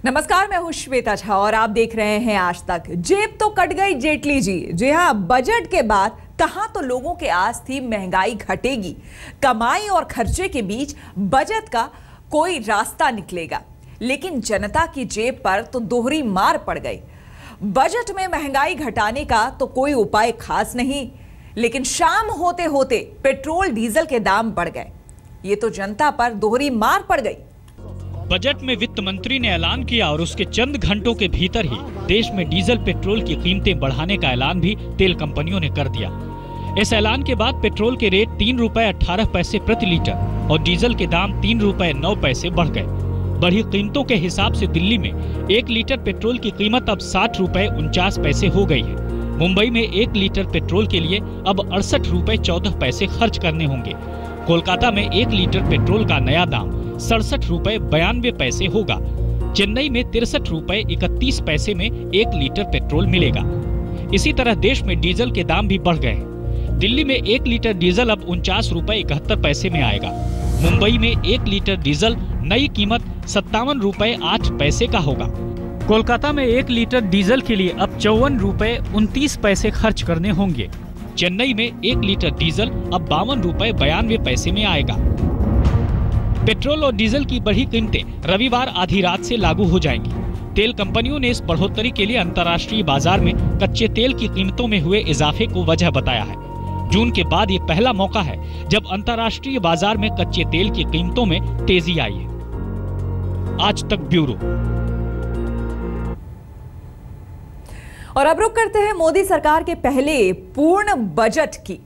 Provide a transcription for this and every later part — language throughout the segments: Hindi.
नमस्कार, मैं हूं श्वेता झा और आप देख रहे हैं आज तक। जेब तो कट गई जेटली जी। जी हां, बजट के बाद कहां तो लोगों के आस थी महंगाई घटेगी, कमाई और खर्चे के बीच बजट का कोई रास्ता निकलेगा, लेकिन जनता की जेब पर तो दोहरी मार पड़ गई। बजट में महंगाई घटाने का तो कोई उपाय खास नहीं, लेकिन शाम होते होते पेट्रोल डीजल के दाम बढ़ गए। ये तो जनता पर दोहरी मार पड़ गई। बजट में वित्त मंत्री ने ऐलान किया और उसके चंद घंटों के भीतर ही देश में डीजल पेट्रोल की कीमतें बढ़ाने का ऐलान भी तेल कंपनियों ने कर दिया। इस ऐलान के बाद पेट्रोल के रेट 3 रुपए 18 पैसे प्रति लीटर और डीजल के दाम 3 रुपए 9 पैसे बढ़ गए। बढ़ी कीमतों के हिसाब से दिल्ली में 1 लीटर पेट्रोल की कीमत अब 60 रुपए 49 पैसे हो गई है। मुंबई में 1 लीटर पेट्रोल के लिए अब 68 रुपए 14 पैसे खर्च करने होंगे। कोलकाता में 1 लीटर पेट्रोल का नया दाम 67 रुपए 92 पैसे होगा। चेन्नई में 63 रुपए 31 पैसे में 1 लीटर पेट्रोल मिलेगा। इसी तरह देश में डीजल के दाम भी बढ़ गए हैं। दिल्ली में 1 लीटर डीजल अब 49 रुपए 71 पैसे में आएगा। मुंबई में 1 लीटर डीजल नई कीमत 57 रुपए 8 पैसे का होगा। कोलकाता में 1 लीटर डीजल के लिए अब 54 रुपए 29 पैसे खर्च करने होंगे। चेन्नई में 1 लीटर डीजल अब 52 रुपए 92 पैसे में आएगा। पेट्रोल और डीजल की बढ़ी कीमतें रविवार आधी रात से लागू हो जाएंगी। तेल कंपनियों ने इस बढ़ोतरी के लिए अंतर्राष्ट्रीय बाजार में कच्चे तेल की कीमतों में हुए इजाफे को वजह बताया है। जून के बाद ये पहला मौका है जब अंतर्राष्ट्रीय बाजार में कच्चे तेल की कीमतों में तेजी आई है। आज तक ब्यूरो। और अब रुक करते हैं मोदी सरकार के पहले पूर्ण बजट की।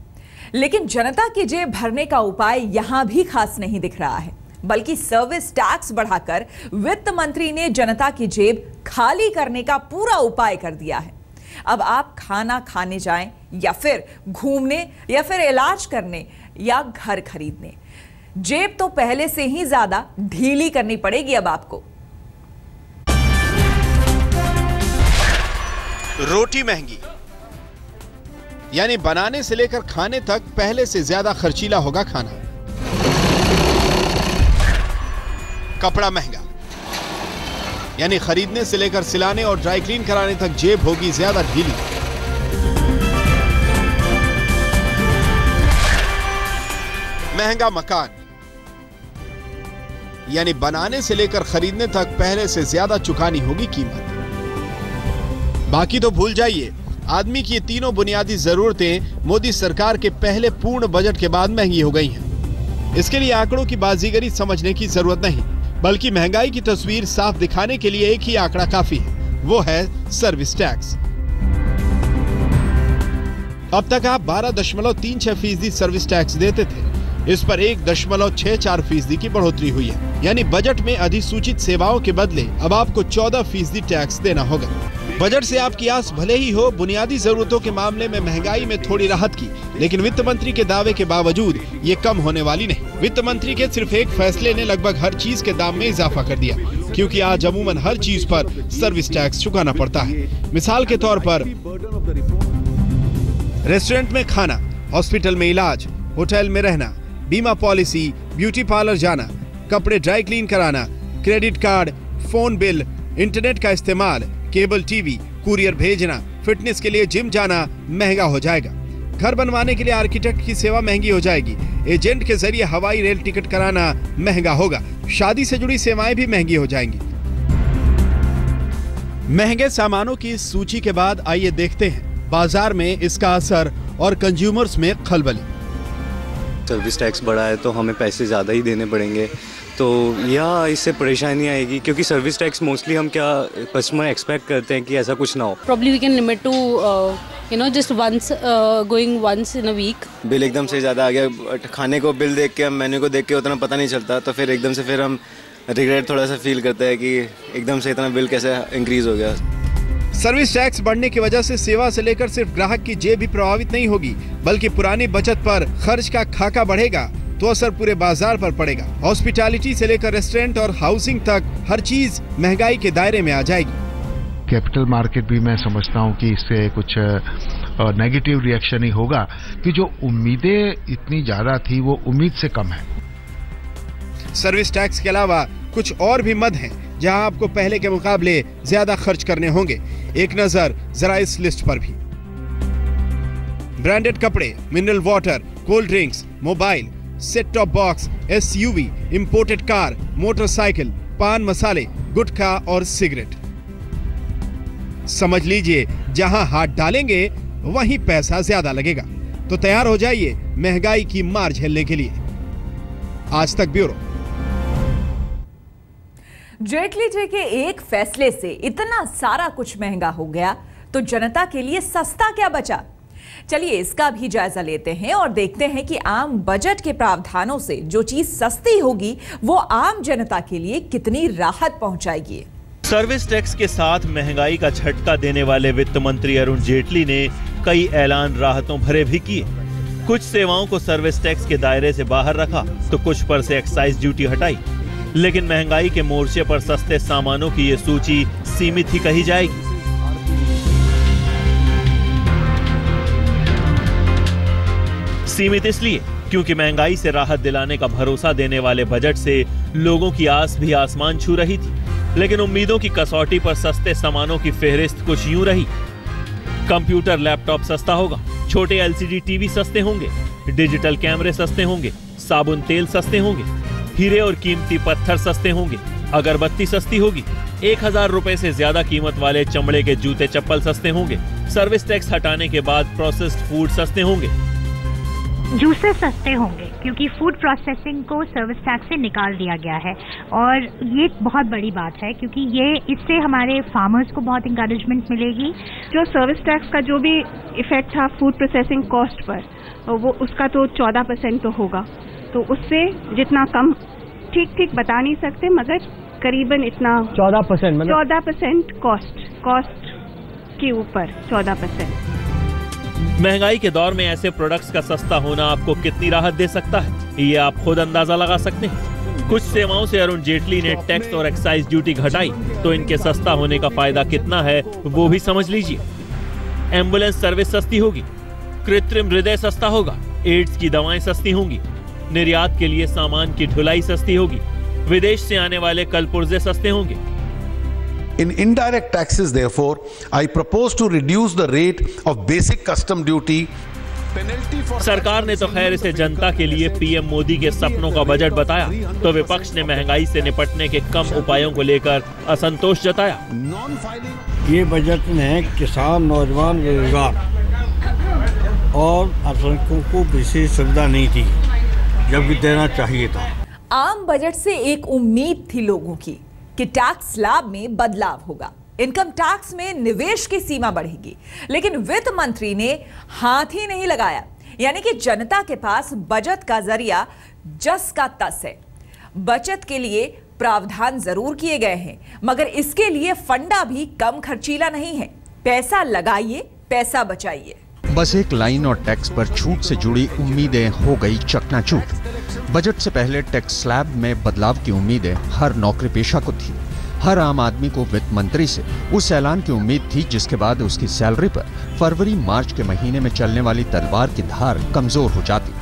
लेकिन जनता की जेब भरने का उपाय यहां भी खास नहीं दिख रहा है, बल्कि सर्विस टैक्स बढ़ाकर वित्त मंत्री ने जनता की जेब खाली करने का पूरा उपाय कर दिया है। अब आप खाना खाने जाएं या फिर घूमने या फिर इलाज करने या घर खरीदने, जेब तो पहले से ही ज्यादा ढीली करनी पड़ेगी अब आपको। रोटी महंगी, यानी बनाने से लेकर खाने तक पहले से ज्यादा खर्चीला होगा खाना। कपड़ा महंगा, यानी खरीदने से लेकर सिलाने और ड्राई क्लीन कराने तक जेब होगी ज्यादा ढीली। महंगा मकान, यानी बनाने से लेकर खरीदने तक पहले से ज्यादा चुकानी होगी कीमत। बाकी तो भूल जाइए, आदमी की ये तीनों बुनियादी जरूरतें मोदी सरकार के पहले पूर्ण बजट के बाद महंगी हो गई हैं। इसके लिए आंकड़ों की बाजीगरी समझने की जरूरत नहीं, बल्कि महंगाई की तस्वीर साफ दिखाने के लिए एक ही आंकड़ा काफी है, वो है सर्विस टैक्स। अब तक आप 12.36% सर्विस टैक्स देते थे, इस पर 1.64% की बढ़ोतरी हुई है। यानी बजट में अधिसूचित सेवाओं के बदले अब आपको 14% टैक्स देना होगा। बजट से आपकी आस भले ही हो बुनियादी जरूरतों के मामले में महंगाई में थोड़ी राहत की, लेकिन वित्त मंत्री के दावे के बावजूद ये कम होने वाली नहीं। वित्त मंत्री के सिर्फ एक फैसले ने लगभग हर चीज के दाम में इजाफा कर दिया, क्योंकि आज अमूमन हर चीज पर सर्विस टैक्स चुकाना पड़ता है। मिसाल के तौर पर रेस्टोरेंट में खाना, हॉस्पिटल में इलाज, होटल में रहना, बीमा पॉलिसी, ब्यूटी पार्लर जाना, कपड़े ड्राई क्लीन कराना, credit card, phone bill, internet का इस्तेमाल, केबल टीवी, कुरियर भेजना, फिटनेस के लिए जिम जाना महंगा हो जाएगा। घर बनवाने के लिए आर्किटेक्ट की सेवा महंगी हो जाएगी। एजेंट के जरिए हवाई रेल टिकट कराना महंगा होगा। शादी से जुड़ी सेवाएं भी महंगी हो जाएंगी। महंगे सामानों की इस सूची के बाद आइए देखते हैं बाजार में इसका असर और कंज्यूमर्स में खलबली। सर्विस टैक्स बढ़ा है तो हमें पैसे ज़्यादा ही देने पड़ेंगे, तो यह इससे परेशानी आएगी, क्योंकि सर्विस टैक्स मोस्टली हम क्या कस्टमर एक्सपेक्ट करते हैं कि ऐसा कुछ ना हो। Probably we can limit to just once going once in a week. Bill एकदम से ज़्यादा आ गया, खाने को बिल देख के, हम मेन्यू को देख के उतना पता नहीं चलता, तो फिर एकदम से फिर हम रिग्रेट थोड़ा सा फील करते हैं कि एकदम से इतना बिल कैसे इंक्रीज हो गया। सर्विस टैक्स बढ़ने की वजह से सेवा से लेकर सिर्फ ग्राहक की जेब भी प्रभावित नहीं होगी, बल्कि पुरानी बचत पर खर्च का खाका बढ़ेगा तो असर पूरे बाजार पर पड़ेगा। हॉस्पिटैलिटी से लेकर रेस्टोरेंट और हाउसिंग तक हर चीज महंगाई के दायरे में आ जाएगी। कैपिटल मार्केट भी मैं समझता हूं कि इससे कुछ नेगेटिव रिएक्शन ही होगा कि जो उम्मीदें इतनी ज्यादा थी वो उम्मीद से कम है। सर्विस टैक्स के अलावा कुछ और भी मद हैं जहां आपको पहले के मुकाबले ज्यादा खर्च करने होंगे। एक नजर जरा इस लिस्ट पर भी। ब्रांडेड कपड़े, mineral water, cold drinks, mobile, set top box, SUV, imported car, motorcycle, पान मसाले, गुटखा और सिगरेट। समझ लीजिए जहां हाथ डालेंगे वहीं पैसा ज्यादा लगेगा। तो तैयार हो जाइए महंगाई की मार झेलने के लिए। आज तक ब्यूरो। जेटली जी के एक फैसले से इतना सारा कुछ महंगा हो गया तो जनता के लिए सस्ता क्या बचा? चलिए इसका भी जायजा लेते हैं और देखते हैं कि आम बजट के प्रावधानों से जो चीज सस्ती होगी वो आम जनता के लिए कितनी राहत पहुंचाएगी। सर्विस टैक्स के साथ महंगाई का झटका देने वाले वित्त मंत्री अरुण जेटली ने कई ऐलान राहतों भरे भी किए। कुछ सेवाओं को सर्विस टैक्स के दायरे से बाहर रखा तो कुछ पर से एक्साइज ड्यूटी हटाई। लेकिन महंगाई के मोर्चे पर सस्ते सामानों की ये सूची सीमित ही कही जाएगी। सीमित इसलिए क्योंकि महंगाई से राहत दिलाने का भरोसा देने वाले बजट से लोगों की आस भी आसमान छू रही थी। लेकिन उम्मीदों की कसौटी पर सस्ते सामानों की फेहरिस्त कुछ यूं रही। कंप्यूटर लैपटॉप सस्ता होगा, छोटे एलसीडी टीवी सस्ते होंगे, डिजिटल कैमरे सस्ते होंगे, साबुन तेल सस्ते होंगे, हीरे और कीमती पत्थर सस्ते होंगे, अगरबत्ती सस्ती होगी, 1000 रुपए से ज्यादा कीमत वाले चमड़े के जूते चप्पल सस्ते होंगे, सर्विस टैक्स हटाने के बाद प्रोसेस्ड फूड सस्ते होंगे, जूसेस सस्ते होंगे क्योंकि फूड प्रोसेसिंग को सर्विस टैक्स से निकाल दिया गया है और ये बहुत बड़ी बात है क्योंकि ये इससे हमारे फार्मर्स को बहुत इंकरेजमेंट मिलेगी। जो सर्विस टैक्स का जो भी इफेक्ट था फूड प्रोसेसिंग कॉस्ट पर वो उसका तो 14% तो होगा, तो उससे जितना कम ठीक बता नहीं सकते मगर करीबन इतना 14% कॉस्ट के ऊपर 14%। महंगाई के दौर में ऐसे प्रोडक्ट्स का सस्ता होना आपको कितनी राहत दे सकता है ये आप खुद अंदाजा लगा सकते हैं। कुछ सेवाओं से अरुण जेटली ने टैक्स और एक्साइज ड्यूटी घटाई तो इनके सस्ता होने का फायदा कितना है वो भी समझ लीजिए। एम्बुलेंस सर्विस सस्ती होगी, कृत्रिम हृदय सस्ता होगा, एड्स की दवाएं सस्ती होंगी, निर्यात के लिए सामान की ढुलाई सस्ती होगी, विदेश से आने वाले कलपुर्जे सस्ते होंगे। In indirect taxes, therefore, I propose to reduce the rate of basic custom duty. सरकार ने तो खैर इसे जनता के लिए पीएम मोदी के सपनों का बजट बताया तो विपक्ष ने महंगाई से निपटने के कम उपायों को लेकर असंतोष जताया। ये बजट में किसान, नौजवान, बेरोजगार और अल्पसंख्यकों को विशेष सुविधा नहीं थी जबकि देना चाहिए था। आम बजट से एक उम्मीद थी लोगों की कि टैक्स स्लैब में बदलाव होगा, इनकम टैक्स में निवेश की सीमा बढ़ेगी, लेकिन वित्त मंत्री ने हाथ ही नहीं लगाया। यानी कि जनता के पास बजट का जरिया जस का तस है। बचत के लिए प्रावधान जरूर किए गए हैं मगर इसके लिए फंडा भी कम खर्चीला नहीं है। पैसा लगाइए, पैसा बचाइए। बस एक लाइन और टैक्स पर छूट से जुड़ी उम्मीदें हो गई चकनाचूर। बजट से पहले टैक्स स्लैब में बदलाव की उम्मीदें हर नौकरी पेशा को थी। हर आम आदमी को वित्त मंत्री से उस ऐलान की उम्मीद थी जिसके बाद उसकी सैलरी पर फरवरी मार्च के महीने में चलने वाली तलवार की धार कमजोर हो जाती।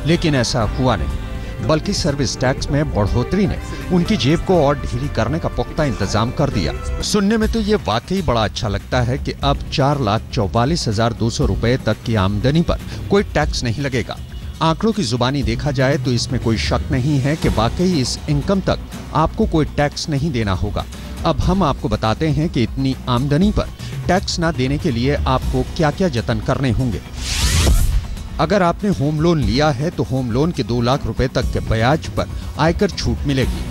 लेकिन ऐसा हुआ नहीं, बल्कि सर्विस टैक्स में बढ़ोतरी ने उनकी जेब को और ढीली करने का पुख्ता इंतजाम कर दिया। सुनने में तो ये वाकई बड़ा अच्छा लगता है कि अब 4,44,200 रुपए तक की आमदनी पर कोई टैक्स नहीं लगेगा। आंकड़ों की जुबानी देखा जाए तो इसमें कोई शक नहीं है कि वाकई इस इनकम तक आपको कोई टैक्स नहीं देना होगा। अब हम आपको बताते हैं कि इतनी आमदनी पर टैक्स ना देने के लिए आपको क्या क्या जतन करने होंगे। अगर आपने होम लोन लिया है तो होम लोन के 2 लाख रुपए तक के ब्याज पर आयकर छूट मिलेगी।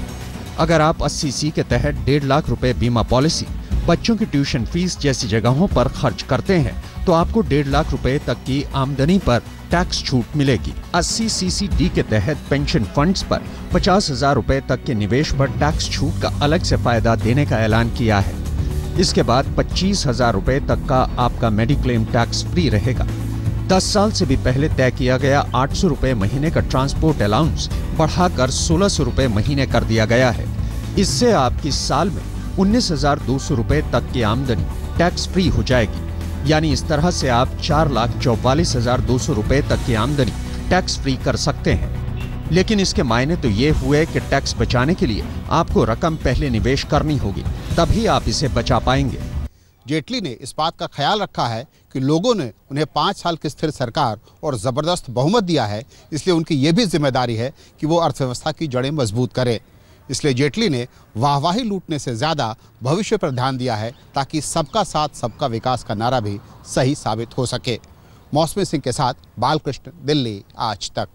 अगर आप 80C के तहत 1.5 लाख रुपए बीमा पॉलिसी, बच्चों की ट्यूशन फीस जैसी जगहों पर खर्च करते हैं तो आपको 1.5 लाख रुपए तक की आमदनी पर टैक्स छूट मिलेगी। 80CCD के तहत पेंशन फंड्स पर 50,000 रुपए तक के निवेश पर टैक्स छूट का अलग से फायदा देने का ऐलान किया है। इसके बाद 25,000 रुपए तक का आपका मेडिक्लेम टैक्स फ्री रहेगा। 10 साल से भी पहले तय किया गया 800 रुपए महीने का ट्रांसपोर्ट अलाउंस बढ़ाकर 1,600 रुपए महीने कर दिया गया है। इससे आपकी साल में 19,200 रुपए तक की आमदनी टैक्स फ्री हो जाएगी। यानी इस तरह से आप 4,44,200 रुपए तक की आमदनी टैक्स फ्री कर सकते हैं। लेकिन इसके मायने तो ये हुए कि टैक्स बचाने के लिए आपको रकम पहले निवेश करनी होगी, तभी आप इसे बचा पाएंगे। जेटली ने इस बात का ख्याल रखा है कि लोगों ने उन्हें 5 साल की स्थिर सरकार और ज़बरदस्त बहुमत दिया है, इसलिए उनकी ये भी जिम्मेदारी है कि वो अर्थव्यवस्था की जड़ें मजबूत करें। इसलिए जेटली ने वाहवाही लूटने से ज़्यादा भविष्य पर ध्यान दिया है, ताकि सबका साथ सबका विकास का नारा भी सही साबित हो सके। मौसमी सिंह के साथ बालकृष्ण, दिल्ली, आज तक।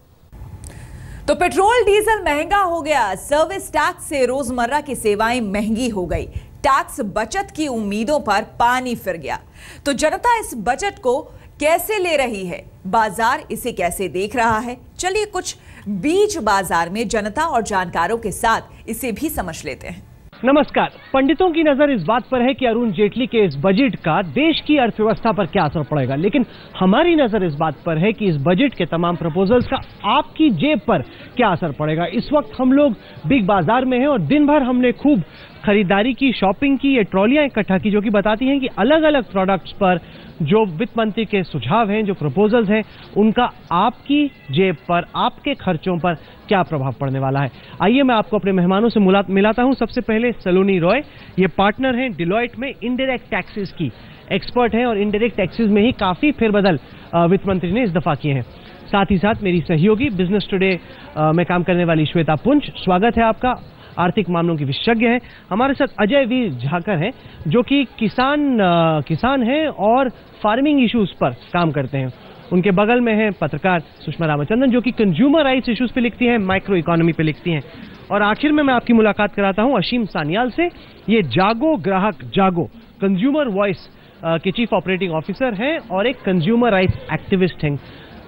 तो पेट्रोल डीजल महंगा हो गया, सर्विस टैक्स से रोजमर्रा की सेवाएं महंगी हो गई, टैक्स बचत की उम्मीदों पर पानी फिर गया। तो जनता इस बजट को कैसे ले रही है, बाजार इसे कैसे देख रहा है? चलिए कुछ बीच बाजार में जनता और जानकारों के साथ इसे भी समझ लेते हैं। नमस्कार। पंडितों की नजर इस बात पर है कि अरुण जेटली के इस बजट का देश की अर्थव्यवस्था पर क्या असर पड़ेगा, लेकिन हमारी नजर इस बात पर है कि इस बजट के तमाम प्रपोजल्स का आपकी जेब पर क्या असर पड़ेगा। इस वक्त हम लोग बिग बाजार में हैं और दिन भर हमने खूब खरीदारी की, शॉपिंग की, ये ट्रॉलियां इकट्ठा की, जो कि बताती हैं कि अलग अलग प्रोडक्ट्स पर जो वित्त मंत्री के सुझाव हैं, जो प्रपोजल्स हैं, उनका आपकी जेब पर, आपके खर्चों पर क्या प्रभाव पड़ने वाला है। आइए मैं आपको अपने मेहमानों से मिलाता हूं। सबसे पहले सलोनी रॉय, ये पार्टनर हैं डिलॉयट में, इनडायरेक्ट टैक्सेस की एक्सपर्ट हैं और इनडायरेक्ट टैक्सेस में ही काफी फेरबदल वित्त मंत्री ने इस दफा किए हैं। साथ ही साथ मेरी सहयोगी, बिजनेस टुडे में काम करने वाली श्वेता पुंज, स्वागत है आपका, आर्थिक मामलों की विशेषज्ञ हैं। हमारे साथ अजय वीर झाकर हैं, जो कि किसान हैं और फार्मिंग इश्यूज पर काम करते हैं। उनके बगल में है पत्रकार सुषमा रामचंद्रन, जो कि कंज्यूमर राइट्स इश्यूज पे लिखती हैं, माइक्रो इकोनॉमी पे लिखती हैं। और आखिर में मैं आपकी मुलाकात कराता हूं असीम सान्याल से, ये जागो ग्राहक जागो कंज्यूमर वॉइस के चीफ ऑपरेटिंग ऑफिसर हैं और एक कंज्यूमर राइट्स एक्टिविस्ट हैं,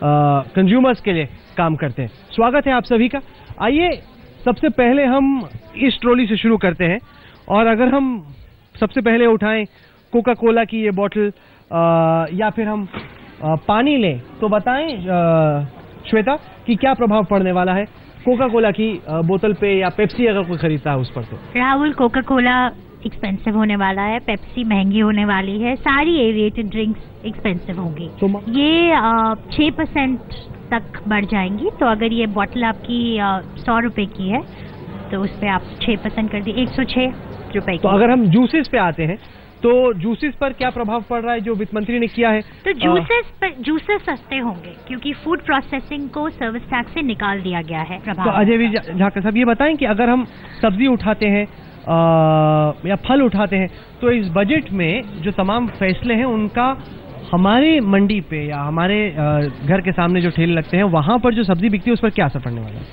कंज्यूमर्स के लिए काम करते हैं। स्वागत है आप सभी का। आइए सबसे पहले हम इस ट्रॉली से शुरू करते हैं, और अगर हम सबसे पहले उठाएं कोका कोला की ये बोतल या फिर हम पानी लें, तो बताएं श्वेता कि क्या प्रभाव पड़ने वाला है कोका कोला की बोतल पे, या पेप्सी अगर कोई खरीदता है उस पर। तो राहुल, कोका कोला एक्सपेंसिव होने वाला है, पेप्सी महंगी होने वाली है, सारी एविएटेड ड्रिंक्स एक्सपेंसिव होंगी। ये 6% तक बढ़ जाएंगी। तो अगर ये बोतल आपकी 100 रुपए की है तो उस पर आप 6% कर दी, 106 रुपए की। तो अगर हम जूसेस पे आते हैं, तो जूसेस पर क्या प्रभाव पड़ रहा है जो वित्त मंत्री ने किया है? तो जूसेस सस्ते होंगे क्योंकि फूड प्रोसेसिंग को सर्विस टैक्स से निकाल दिया गया है। तो अजय वीर झाकर साहब, ये बताएं कि अगर हम सब्जी उठाते हैं या फल उठाते हैं, तो इस बजट में जो तमाम फैसले हैं उनका हमारे मंडी पे या हमारे घर के सामने जो ठेले लगते हैं वहां पर जो सब्जी बिकती है उस पर क्या असर पड़ने वाला है?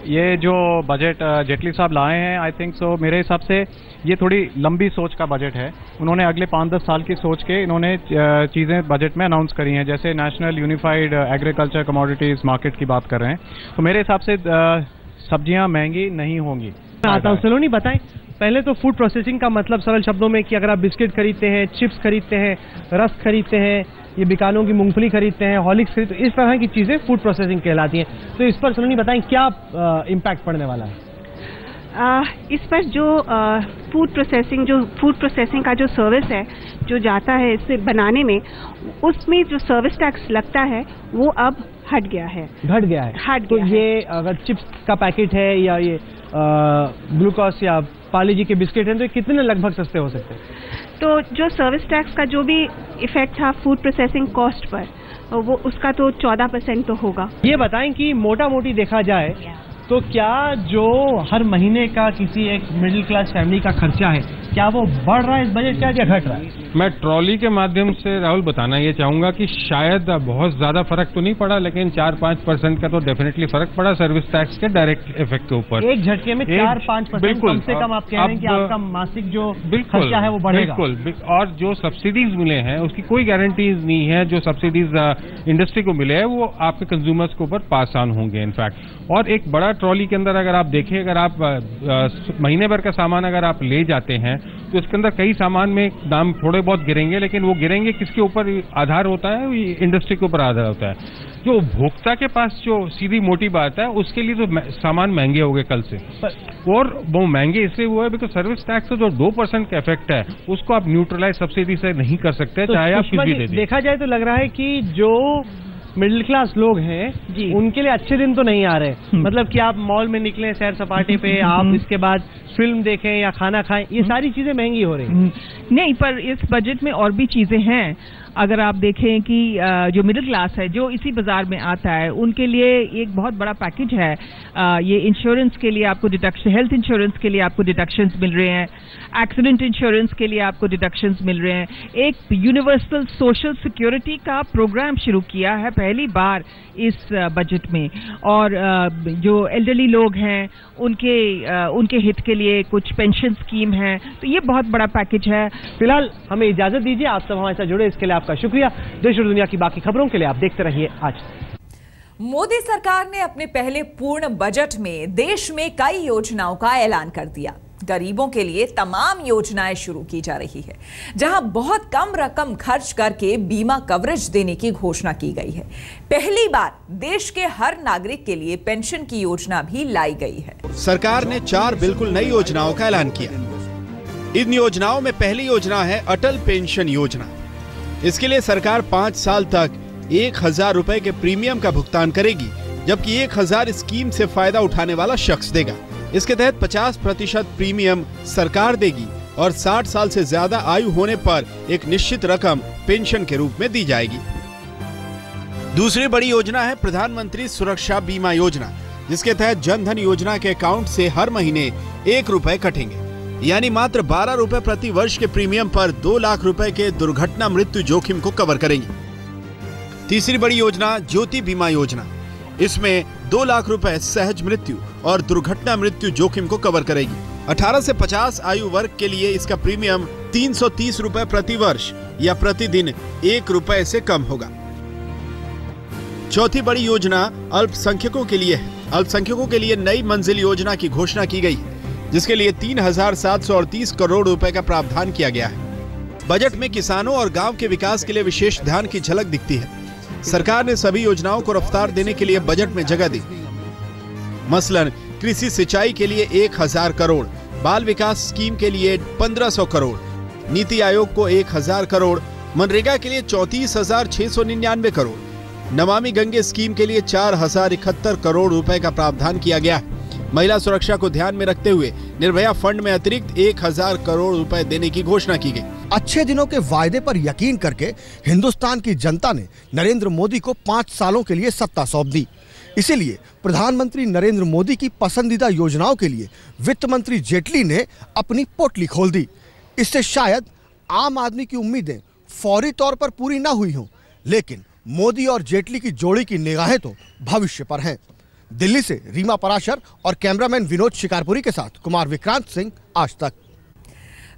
ये जो बजट जेटली साहब लाए हैं, आई थिंक सो, मेरे हिसाब से ये थोड़ी लंबी सोच का बजट है। उन्होंने अगले 5-10 साल की सोच के इन्होंने चीज़ें बजट में अनाउंस करी हैं, जैसे national unified agriculture commodities market की बात कर रहे हैं। तो मेरे हिसाब से सब्जियां महंगी नहीं होंगी। मैं आता हूँ सलोनी, बताएं पहले तो फूड प्रोसेसिंग का मतलब सरल शब्दों में कि अगर आप बिस्किट खरीदते हैं, चिप्स खरीदते हैं, रस खरीदते हैं, ये बीकानों की मूंगफली खरीदते हैं, हॉर्लिक्स खरीदते हैं, इस तरह की चीजें फूड प्रोसेसिंग कहलाती हैं। तो इस पर सलोनी बताएं क्या इम्पैक्ट पड़ने वाला है? इस पर जो फूड प्रोसेसिंग का जो सर्विस है जो जाता है इसे बनाने में, उसमें जो सर्विस टैक्स लगता है वो अब हट गया है। तो ये अगर चिप्स का पैकेट है या ये ग्लूकोस या पाली जी के बिस्किट हैं, तो कितने लगभग सस्ते हो सकते हैं? तो जो सर्विस टैक्स का जो भी इफेक्ट था फूड प्रोसेसिंग कॉस्ट पर, वो उसका तो 14% तो होगा। ये बताएं कि मोटा मोटी देखा जाए तो क्या जो हर महीने का किसी एक मिडिल क्लास फैमिली का खर्चा है, क्या वो बढ़ रहा है इस बजट क्या घट रहा है? मैं ट्रॉली के माध्यम से राहुल बताना ये चाहूंगा कि शायद बहुत ज्यादा फर्क तो नहीं पड़ा, लेकिन 4-5% का तो डेफिनेटली फर्क पड़ा सर्विस टैक्स के डायरेक्ट इफेक्ट के ऊपर। एक झटके में 4-5% कम से कम आप कह रहे हैं कि आपका मासिक जो खर्चा है वो बढ़ेगा। बिल्कुल, और जो सब्सिडीज मिले हैं उसकी कोई गारंटीज नहीं है। जो सब्सिडीज इंडस्ट्री को मिले हैं वो आपके कंज्यूमर्स के ऊपर पास ऑन होंगे इनफैक्ट। और एक बड़ा ट्रॉली के अंदर अगर आप देखें, अगर आप महीने भर का सामान अगर आप ले जाते हैं तो इसके अंदर कई सामान में दाम थोड़े बहुत गिरेंगे, लेकिन वो गिरेंगे किसके ऊपर आधार होता है? इंडस्ट्री के ऊपर आधार होता है। जो उपभोक्ता के पास जो सीधी मोटी बात है, उसके लिए तो सामान महंगे हो गए कल से, और वो महंगे इसलिए हुआ है बिकॉज सर्विस टैक्स का जो 2% का इफेक्ट है उसको आप न्यूट्रलाइज सब्सिडी से नहीं कर सकते, चाहे आप कुछ भी दे दें। देखा जाए तो लग रहा है कि जो मिडिल क्लास लोग हैं उनके लिए अच्छे दिन तो नहीं आ रहे। मतलब कि आप मॉल में निकलें सैर सपाटे पे, आप इसके बाद फिल्म देखें या खाना खाएं, ये सारी चीजें महंगी हो रही। नहीं, पर इस बजट में और भी चीजें हैं। अगर आप देखें कि जो मिडिल क्लास है जो इसी बाजार में आता है उनके लिए एक बहुत बड़ा पैकेज है। ये इंश्योरेंस के लिए आपको डिडक्शन, हेल्थ इंश्योरेंस के लिए आपको डिडक्शंस मिल रहे हैं, एक्सीडेंट इंश्योरेंस के लिए आपको डिडक्शंस मिल रहे हैं। एक यूनिवर्सल सोशल सिक्योरिटी का प्रोग्राम शुरू किया है पहली बार इस बजट में, और जो एल्डरली लोग हैं उनके हित के लिए कुछ पेंशन स्कीम है। तो ये बहुत बड़ा पैकेज है। फिलहाल हमें इजाजत दीजिए। आप सब हमारे साथ जुड़े इसके लिए आपका शुक्रिया। देश और दुनिया की बाकी खबरों के लिए आप देखते रहिए आज। मोदी सरकार ने अपने पहले पूर्ण बजट में देश में कई योजनाओं का ऐलान कर दिया। गरीबों के लिए तमाम योजनाएं शुरू की जा रही है, जहां बहुत कम रकम खर्च करके बीमा कवरेज देने की घोषणा की गई है। पहली बार देश के हर नागरिक के लिए पेंशन की योजना भी लाई गई है। सरकार ने 4 बिल्कुल नई योजनाओं का ऐलान किया। इन योजनाओं में पहली योजना है अटल पेंशन योजना। इसके लिए सरकार 5 साल तक 1000 रुपए के प्रीमियम का भुगतान करेगी, जबकि 1000 स्कीम से फायदा उठाने वाला शख्स देगा। इसके तहत 50% प्रीमियम सरकार देगी और 60 साल से ज्यादा आयु होने पर एक निश्चित रकम पेंशन के रूप में दी जाएगी। दूसरी बड़ी योजना है प्रधानमंत्री सुरक्षा बीमा योजना, जिसके तहत जन धन योजना के अकाउंट से हर महीने 1 रुपए कटेंगे, यानी मात्र 12 रुपए प्रति वर्ष के प्रीमियम पर 2 लाख रुपए के दुर्घटना मृत्यु जोखिम को कवर करेंगी। तीसरी बड़ी योजना ज्योति बीमा योजना, इसमें 2 लाख रुपए सहज मृत्यु और दुर्घटना मृत्यु जोखिम को कवर करेगी। 18 से 50 आयु वर्ग के लिए इसका प्रीमियम 330 रुपए प्रति वर्ष या प्रतिदिन 1 रुपए से कम होगा। चौथी बड़ी योजना अल्पसंख्यकों के लिए है। अल्पसंख्यकों के लिए नई मंजिल योजना की घोषणा की गई, जिसके लिए 3738 करोड़ रुपए का प्रावधान किया गया है। बजट में किसानों और गांव के विकास के लिए विशेष ध्यान की झलक दिखती है। सरकार ने सभी योजनाओं को रफ्तार देने के लिए बजट में जगह दी। मसलन कृषि सिंचाई के लिए 1000 करोड़, बाल विकास स्कीम के लिए 1500 करोड़, नीति आयोग को 1000 करोड़, मनरेगा के लिए 34,699 करोड़, नमामि गंगे स्कीम के लिए 4071 करोड़ रुपए का प्रावधान किया गया है। महिला सुरक्षा को ध्यान में रखते हुए निर्भया फंड में अतिरिक्त 1000 करोड़ रुपए देने की घोषणा की गई। अच्छे दिनों के वायदे पर यकीन करके हिंदुस्तान की जनता ने नरेंद्र मोदी को 5 सालों के लिए सत्ता सौंप दी। इसीलिए प्रधानमंत्री नरेंद्र मोदी की पसंदीदा योजनाओं के लिए वित्त मंत्री जेटली ने अपनी पोटली खोल दी। इससे शायद आम आदमी की उम्मीदें फौरी तौर पर पूरी ना हुई हों, लेकिन मोदी और जेटली की जोड़ी की निगाहें तो भविष्य पर हैं। दिल्ली से रीमा पराशर और कैमरामैन विनोद शिकारपुरी के साथ कुमार विक्रांत सिंह, आज तक।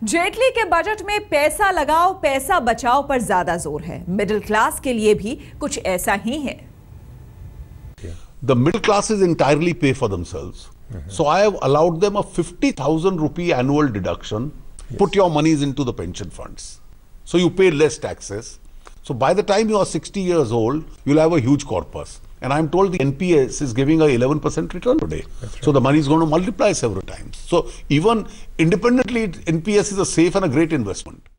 जेटली के बजट में पैसा लगाओ पैसा बचाओ पर ज्यादा जोर है। मिडिल क्लास के लिए भी कुछ ऐसा ही है। The middle classes entirely pay for themselves. So I have allowed them a 50,000 rupee annual deduction. Put your monies into the pension funds. So you pay less taxes. So by the time you are 60 years old, you'll have a huge corpus. And I'm told the NPS is giving a 11% return today. So the money is going to multiply several times. So even independently, NPS is a safe and a great investment.